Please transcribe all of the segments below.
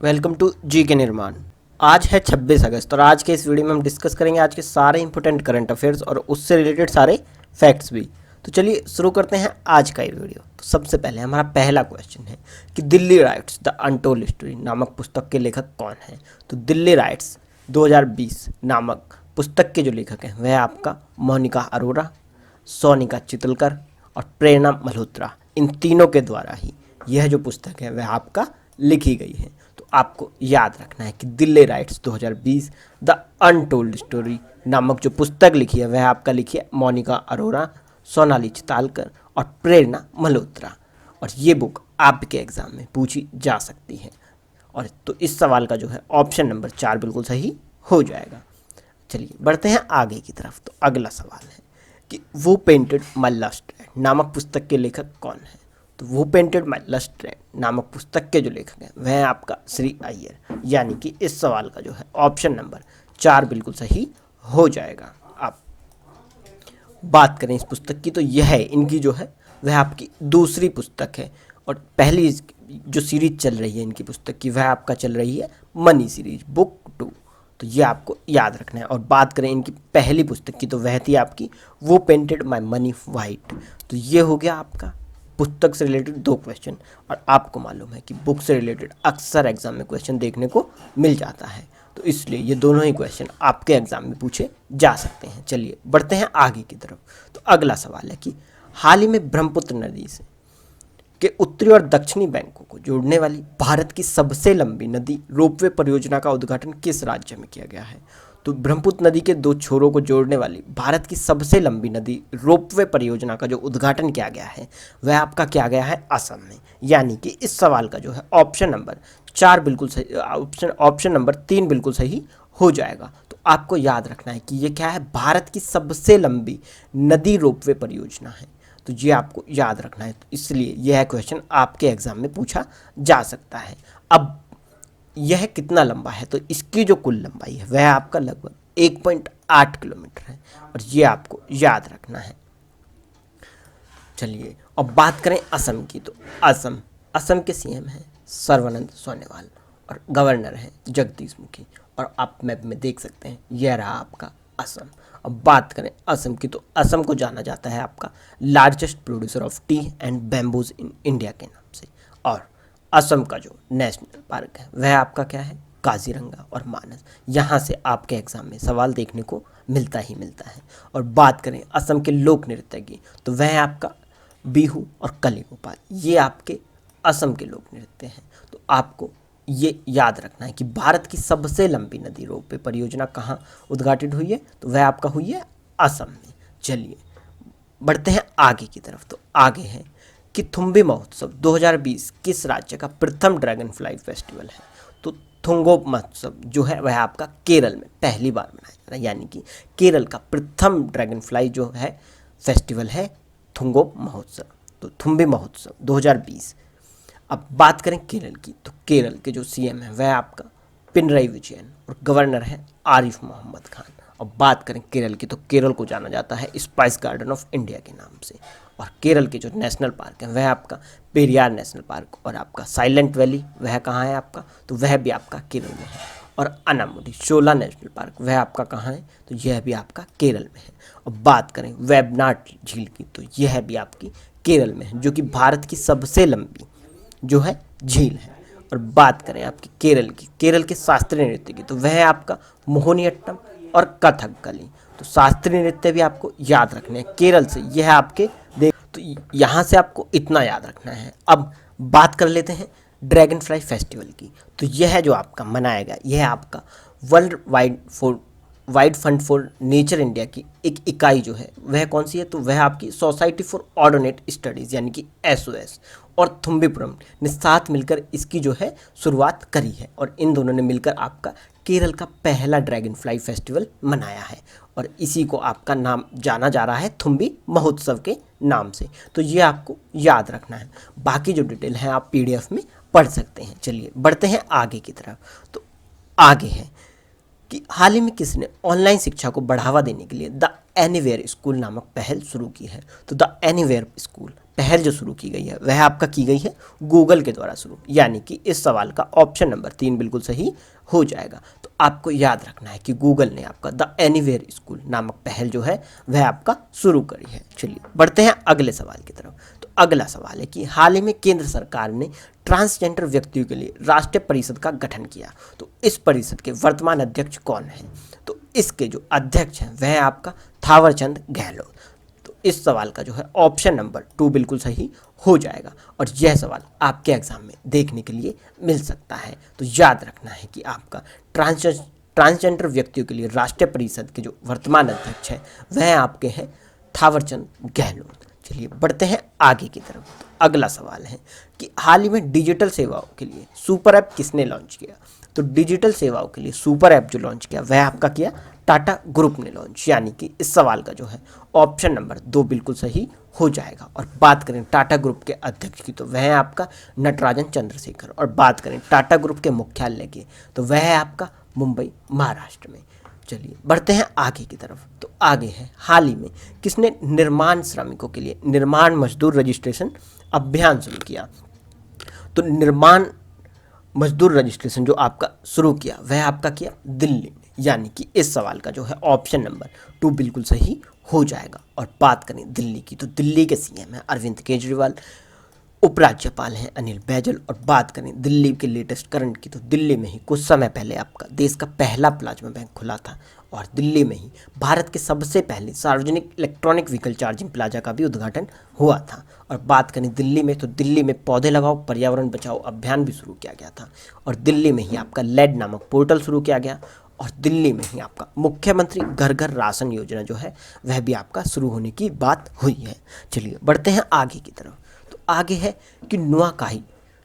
Welcome to जी के निर्माण। आज है 26 अगस्त और आज के इस वीडियो में हम डिस्कस करेंगे आज के सारे इंपॉर्टेंट करंट अफेयर्स और उससे रिलेटेड सारे फैक्ट्स भी। तो चलिए शुरू करते हैं आज का ये वीडियो। तो सबसे पहले हमारा पहला क्वेश्चन है कि Delhi rights the untold story नामक पुस्तक के लेखक कौन है। तो दिल्ली राइट्स 2020 नामक पुस्तक के जो लेखक हैं वह आपका मोनिका अरोरा, सोनिका चितलकर और प्रेरणा मल्होत्रा। इन तीनों के द्वारा ही यह जो पुस्तक है वह आपका लिखी गई है। तो आपको याद रखना है कि Delhi rights 2020 the untold story नामक जो पुस्तक लिखी है वह आपका लिखी है मोनिका अरोरा, सोनाली चितालकर और प्रेरणा मल्होत्रा। और ये बुक आपके एग्जाम में पूछी जा सकती है। और तो इस सवाल का जो है ऑप्शन नंबर 4 बिल्कुल सही हो जाएगा। चलिए बढ़ते हैं आगे की तरफ। तो अगला सवाल है कि वो पेंटेड माय लस्ट नामक पुस्तक के लेखक कौन है। तो वो पेंटेड माय लस्ट नामक पुस्तक के जो लेखक हैं वह आपका श्री अय्यर, यानी कि इस सवाल का जो है ऑप्शन नंबर 4 बिल्कुल सही हो जाएगा। आप बात करें इस पुस्तक की तो यह है इनकी जो है वह आपकी दूसरी पुस्तक है और पहली जो सीरीज चल रही है इनकी पुस्तक की वह आपका चल रही है मनी सीरीज बुक 2। तो ये आपको याद रखना है। और बात करें इनकी पहली पुस्तक की तो वह थी आपकी वो पेंटेड माय मनी वाइट। तो ये हो गया आपका पुस्तक से रिलेटेड 2 क्वेश्चन। और आपको मालूम है कि बुक से रिलेटेड अक्सर एग्जाम में क्वेश्चन देखने को मिल जाता है, तो इसलिए ये दोनों ही क्वेश्चन आपके एग्जाम में पूछे जा सकते हैं। चलिए बढ़ते हैं आगे की तरफ। तो अगला सवाल है कि हाल ही में ब्रह्मपुत्र नदी से के उत्तरी और दक्षिणी बैंकों को जोड़ने वाली भारत की सबसे लंबी नदी रोपवे परियोजना का उद्घाटन किस राज्य में किया गया है। तो ब्रह्मपुत्र नदी के 2 छोरों को जोड़ने वाली भारत की सबसे लंबी नदी रोपवे परियोजना का जो उद्घाटन किया गया है वह आपका किया गया है असम में, यानी कि इस सवाल का जो है ऑप्शन नंबर 4 बिल्कुल सही, ऑप्शन नंबर 3 बिल्कुल सही हो जाएगा। तो आपको याद रखना है कि ये क्या है, भारत की सबसे लंबी नदी रोपवे परियोजना है। तो ये आपको याद रखना है। तो इसलिए यह क्वेश्चन आपके एग्जाम में पूछा जा सकता है। अब यह कितना लंबा है, तो इसकी जो कुल लंबाई है वह आपका लगभग 1.8 किलोमीटर है और ये आपको याद रखना है। चलिए अब बात करें असम की। तो असम के सीएम हैं सर्बानंद सोनोवाल और गवर्नर हैं जगदीश मुखी। और आप मैप में देख सकते हैं यह रहा आपका असम। अब बात करें असम की तो असम को जाना जाता है आपका largest producer of T and bamboos in India के नाम से। और असम का जो नेशनल पार्क है वह आपका क्या है, काजीरंगा और मानस। यहाँ से आपके एग्जाम में सवाल देखने को मिलता ही मिलता है। और बात करें असम के लोक नृत्य की तो वह आपका बिहू और कली गोपाल, ये आपके असम के लोक नृत्य हैं। तो आपको ये याद रखना है कि भारत की सबसे लंबी नदी रोपवे परियोजना कहाँ उद्घाटित हुई है, तो वह आपका हुई है असम में। चलिए बढ़ते हैं आगे की तरफ। तो आगे है कि थुम्बी महोत्सव 2020 किस राज्य का प्रथम ड्रैगन फ्लाई फेस्टिवल है। तो थुंगो महोत्सव जो है वह आपका केरल में पहली बार मनाया जा रहा है, यानी कि केरल का प्रथम ड्रैगन फ्लाई जो है फेस्टिवल है थुंगो महोत्सव। तो थुम्बी महोत्सव 2020। अब बात करें केरल की तो केरल के जो सीएम है वह आपका पिनराई विजयन और गवर्नर है आरिफ मोहम्मद खान। अब बात करें केरल की तो केरल को जाना जाता है स्पाइस गार्डन ऑफ इंडिया के नाम से। और केरल के जो नेशनल पार्क है वह आपका पेरियार नेशनल पार्क और आपका साइलेंट वैली वह कहाँ है आपका, तो वह भी आपका केरल में है। और अनामुडी शोला नेशनल पार्क वह आपका कहाँ है, तो यह भी आपका केरल में है। और बात करें वेबनाड झील की तो यह भी आपकी केरल में है, जो कि भारत की सबसे लंबी जो है झील है। और बात करें आपकी केरल के शास्त्रीय नृत्य की तो वह आपका मोहिनीअट्टम और कथकली। तो शास्त्रीय नृत्य भी आपको याद रखने हैं केरल से, यह आपके देख। तो यहाँ से आपको इतना याद रखना है। अब बात कर लेते हैं ड्रैगन फ्लाई फेस्टिवल की। तो यह जो आपका मनाया गया यह आपका world wide fund for nature India की एक इकाई जो है वह कौन सी है, तो वह आपकी सोसाइटी फॉर ऑर्डिनेट स्टडीज़ यानी कि SOS और थुम्बीपुरम ने साथ मिलकर इसकी जो है शुरुआत करी है। और इन दोनों ने मिलकर आपका केरल का पहला ड्रैगन फ्लाई फेस्टिवल मनाया है और इसी को आपका नाम जाना जा रहा है थुम्बी महोत्सव के नाम से। तो ये आपको याद रखना है। बाकी जो डिटेल है आप PDF में पढ़ सकते हैं। चलिए बढ़ते हैं आगे की तरफ। तो आगे है कि हाल ही में किसने ऑनलाइन शिक्षा को बढ़ावा देने के लिए द एनीवेयर स्कूल नामक पहल शुरू की है। तो द एनीवेयर स्कूल पहल जो शुरू की गई है वह आपका की गई है गूगल के द्वारा शुरू, यानी कि इस सवाल का ऑप्शन नंबर 3 बिल्कुल सही हो जाएगा। तो आपको याद रखना है कि गूगल ने आपका द एनीवेयर स्कूल नामक पहल जो है वह आपका शुरू करी है। चलिए बढ़ते हैं अगले सवाल की तरफ। तो अगला सवाल है कि हाल ही में केंद्र सरकार ने ट्रांसजेंडर व्यक्तियों के लिए राष्ट्रीय परिषद का गठन किया। तो इस परिषद के वर्तमान अध्यक्ष कौन है? तो इसके जो अध्यक्ष हैं वह आपका थावरचंद गहलोत। तो इस सवाल का जो है ऑप्शन नंबर 2 बिल्कुल सही हो जाएगा और यह सवाल आपके एग्जाम में देखने के लिए मिल सकता है। तो याद रखना है कि आपका ट्रांसजेंडर व्यक्तियों के लिए राष्ट्रीय परिषद के जो वर्तमान अध्यक्ष हैं वह आपके हैं थावरचंद गहलोत। चलिए बढ़ते हैं आगे की तरफ। तो अगला सवाल है कि हाल ही में डिजिटल सेवाओं के लिए सुपर ऐप किसने लॉन्च किया? तो डिजिटल सेवाओं के लिए सुपर ऐप जो लॉन्च किया वह आपका किया टाटा ग्रुप ने लॉन्च, यानी कि इस सवाल का जो है ऑप्शन नंबर 2 बिल्कुल सही हो जाएगा। और बात करें टाटा ग्रुप के अध्यक्ष की तो वह है आपका नटराजन चंद्रशेखर, और बात करें टाटा ग्रुप के मुख्यालय की तो वह है आपका मुंबई महाराष्ट्र में। चलिए बढ़ते हैं आगे की तरफ। तो आगे है हाल ही में किसने निर्माण श्रमिकों के लिए निर्माण मजदूर रजिस्ट्रेशन अभियान शुरू किया? तो निर्माण मजदूर रजिस्ट्रेशन जो आपका शुरू किया वह आपका किया दिल्ली में, यानी कि इस सवाल का जो है ऑप्शन नंबर 2 बिल्कुल सही हो जाएगा। और बात करें दिल्ली की तो दिल्ली के सीएम है अरविंद केजरीवाल, उपराज्यपाल हैं अनिल बैजल। और बात करें दिल्ली के लेटेस्ट करंट की तो दिल्ली में ही कुछ समय पहले आपका देश का पहला प्लाज्मा बैंक खुला था और दिल्ली में ही भारत के सबसे पहले सार्वजनिक इलेक्ट्रॉनिक व्हीकल चार्जिंग प्लाजा का भी उद्घाटन हुआ था। और बात करें दिल्ली में तो दिल्ली में पौधे लगाओ पर्यावरण बचाओ अभियान भी शुरू किया गया था और दिल्ली में ही आपका लेड नामक पोर्टल शुरू किया गया और दिल्ली में ही आपका मुख्यमंत्री घर घर राशन योजना जो है वह भी आपका शुरू होने की बात हुई है। चलिए बढ़ते हैं आगे की तरफ। तो आगे है कि नुआखाई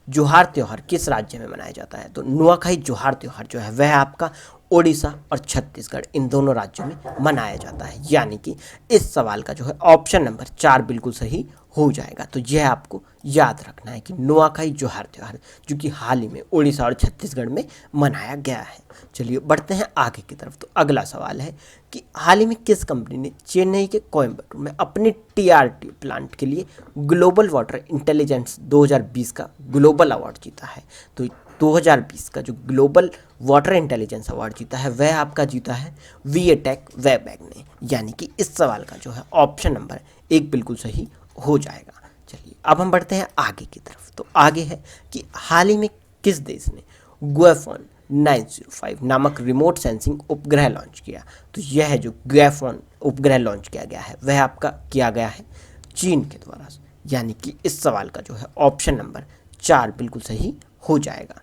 जोहार त्यौहार किस राज्य में मनाया जाता है? तो नुआखाई जोहार त्यौहार जो है वह आपका ओडिशा और छत्तीसगढ़ इन दोनों राज्यों में मनाया जाता है, यानी कि इस सवाल का जो है ऑप्शन नंबर 4 बिल्कुल सही हो जाएगा। तो यह आपको याद रखना है कि नुआखाई जोहार त्यौहार जो कि हाल ही में ओडिशा और छत्तीसगढ़ में मनाया गया है। चलिए बढ़ते हैं आगे की तरफ। तो अगला सवाल है कि हाल ही में किस कंपनी ने चेन्नई के कोयम्बटूर में अपनी टीआरटी प्लांट के लिए ग्लोबल वाटर इंटेलिजेंस 2020 का ग्लोबल अवार्ड जीता है? तो 2020 का जो ग्लोबल वाटर इंटेलिजेंस अवार्ड जीता है वह आपका जीता है वीएटेक वेबैग ने, यानी कि इस सवाल का जो है ऑप्शन नंबर 1 बिल्कुल सही हो जाएगा। चलिए अब हम बढ़ते हैं आगे की तरफ। तो आगे है कि हाल ही में किस देश ने गुएफोन 905 नामक रिमोट सेंसिंग उपग्रह लॉन्च किया? तो यह जो गुएफोन उपग्रह लॉन्च किया गया है वह आपका किया गया है चीन के द्वारा, यानी कि इस सवाल का जो है ऑप्शन नंबर 4 बिल्कुल सही हो जाएगा।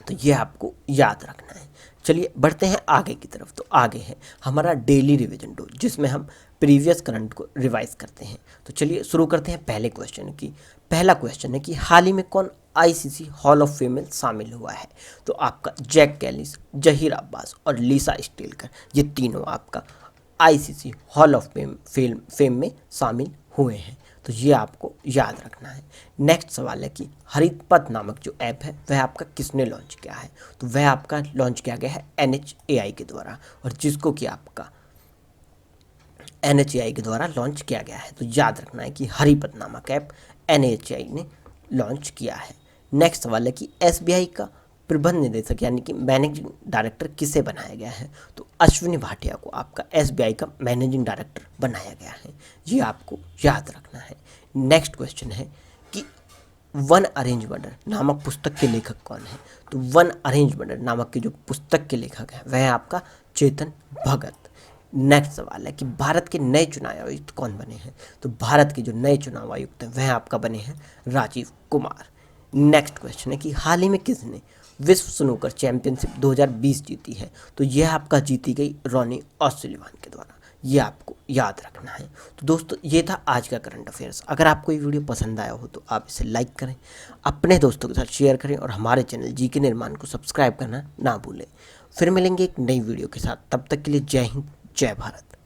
तो ये आपको याद रखना है। चलिए बढ़ते हैं आगे की तरफ। तो आगे है हमारा डेली रिवीजन डो जिसमें हम प्रीवियस करंट को रिवाइज करते हैं। तो चलिए शुरू करते हैं पहले क्वेश्चन की। पहला क्वेश्चन है कि हाल ही में कौन आईसीसी हॉल ऑफ फेम में शामिल हुआ है? तो आपका जैक कैलिस, जहीर अब्बास और लिसा स्टेलकर ये तीनों आपका आईसीसी हॉल ऑफ फेम में शामिल हुए हैं। तो ये आपको याद रखना है। नेक्स्ट सवाल है कि हरित पथ नामक जो ऐप है वह आपका किसने लॉन्च किया है? तो वह आपका लॉन्च किया गया है NHAI के द्वारा, और जिसको कि आपका NHAI के द्वारा लॉन्च किया गया है। तो याद रखना है कि हरिपथ नामक ऐप NHAI ने लॉन्च किया है। नेक्स्ट सवाल है कि SBI का प्रबंध निदेशक यानी कि मैनेजिंग डायरेक्टर किसे बनाया गया है? तो अश्विनी भाटिया को आपका SBI का मैनेजिंग डायरेक्टर बनाया गया है। ये आपको याद रखना है। नेक्स्ट क्वेश्चन है कि वन अरेंज मर्डर नामक पुस्तक के लेखक कौन है? तो वन अरेंज मर्डर नामक की जो पुस्तक के लेखक है वह आपका चेतन भगत। नेक्स्ट सवाल है कि भारत के नए चुनाव आयुक्त कौन बने हैं? तो भारत के जो नए चुनाव आयुक्त हैं वह आपका बने हैं राजीव कुमार। नेक्स्ट क्वेश्चन है कि हाल ही में किसने विश्व स्नूकर चैंपियनशिप 2020 जीती है? तो यह आपका जीती गई रॉनी ऑस्ट्रेलियान के द्वारा। ये आपको याद रखना है। तो दोस्तों ये था आज का करंट अफेयर्स। अगर आपको ये वीडियो पसंद आया हो तो आप इसे लाइक करें, अपने दोस्तों के साथ शेयर करें और हमारे चैनल जीके निर्माण को सब्सक्राइब करना ना भूलें। फिर मिलेंगे एक नई वीडियो के साथ, तब तक के लिए जय हिंद जय भारत।